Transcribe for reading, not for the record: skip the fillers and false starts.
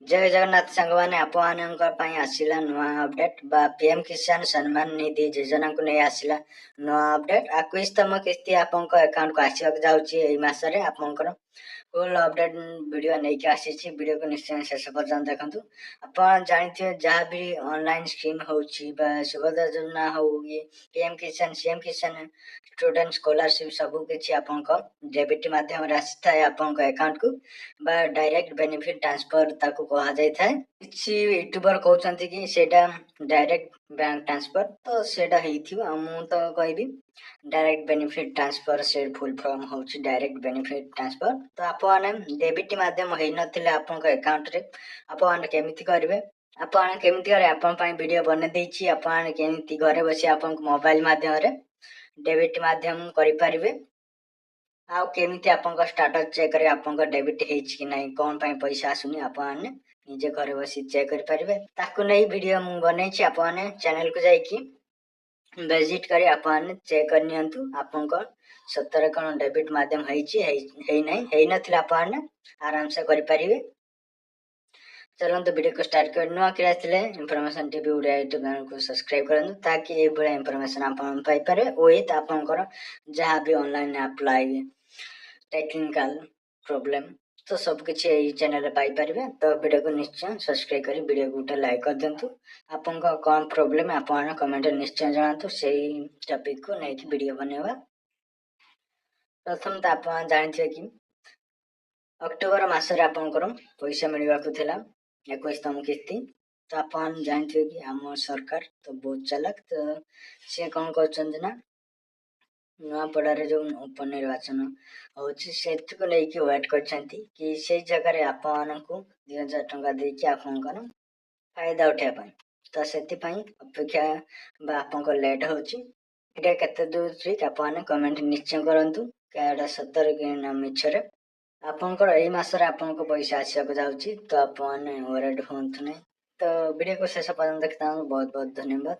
जय जगन्नाथ सांगवाने आपनक पई आसिला नुआ अपडेट बा पीएम किसान सम्मान निधि योजना को नहीं आसिला नुआ अपडेट 21तम किस्ती आपनक अकाउंट को आसिया जाउची एई मासरे आपनकर फुल अपडेट वीडियो नहीं के आसीची वीडियो को निश्चय शेष पर्यंत देखंतु। अपन जानिथिबे जहाँ भी ऑनलाइन स्कीम होउची बा सुभद्रा योजना हो ये पीएम किसान सीएम किसान स्टूडेंट स्कॉलरशिप सब किछि आपनक डेबिट माध्यम रे आसीथाय आपनक अकाउंट को बा डायरेक्ट बेनिफिट ट्रांसफर ताको कहा जाय थाय। किछि यूट्यूबर कहउचंती कि सेटा डायरेक्ट बैंक ट्रांसफर तो सेटा हेइथिबो मु तो कहबी डायरेक्ट बेनिफिट ट्रांसफर से फुल फॉर्म होउची डायरेक्ट बेनिफिट ट्रांसफर। तो आपन डेबिट माध्यम हेइ नथिले आपनक अकाउंट रे आपन केमिति करबे आपन केमिति करे आपन पई वीडियो बने देछि आपन केमिति घरे बसी आपन मोबाइल माध्यम रे डेबिट माध्यम करि परिबे आउ केमिति आपन स्टेटस चेक करे आपन डेबिट हेछि कि नै कोन पई पैसा आसुनी आपन निजे घरे बसी चेक करि परिबे ताकू नै वीडियो मु बनै छि आपन चैनल को जाई कि विजिट करी आपन चेक कर नियंतु आपन सत्तर कोन डेबिट माध्यम हेछि हेइ नै हेइ नथिला आपन आराम से करि परिबे। चलन तो वीडियो को स्टार्ट कर नुआ कि आथिले information TV Odia YouTube channel को सब्सक्राइब करन ताकि ए बड़ा इंफॉर्मेशन आपन पाई पारे ओहित आपन जहाँ भी ऑनलाइन अप्लाई टेक्निकल प्रॉब्लम तो सब किछि ए चैनल रे पाई परिबे। तो वीडियो को निश्चय सब्सक्राइब करी वीडियो को उठा लाइक कर देंतु आपन कोन प्रॉब्लम आपन कमेंट निश्चय जणातु सेही टॉपिक को नै कि वीडियो बनेबा। प्रथम त आपन जानिथिबे कि अक्टोबर मास रे आपन पैसा मिलवा को थिला 21तम किस्ती तो आपन जानथिबे कि हम सरकार तो बहुत चालाक तो से कोन करछन ना नुआ पड़ारे जो उपनिर्वाचन होछि सेत को नै कि वेट करछंती कि से जगह रे आपन को 2000 टका दे कि आपन फायदा उठा पाए तो सेति पई अपेक्षा बा आपन को लेट होछि एटा केते दूर ठीक आपन कमेंट निश्चय करंतु केडा 70 के नाम मिछरे आपन एई मासरे आपन को पैसा आसिया को जाउची तो आपन वरेड होंतु नै। तो वीडियो को शेष पर्यंत देखता बहुत बहुत धन्यवाद।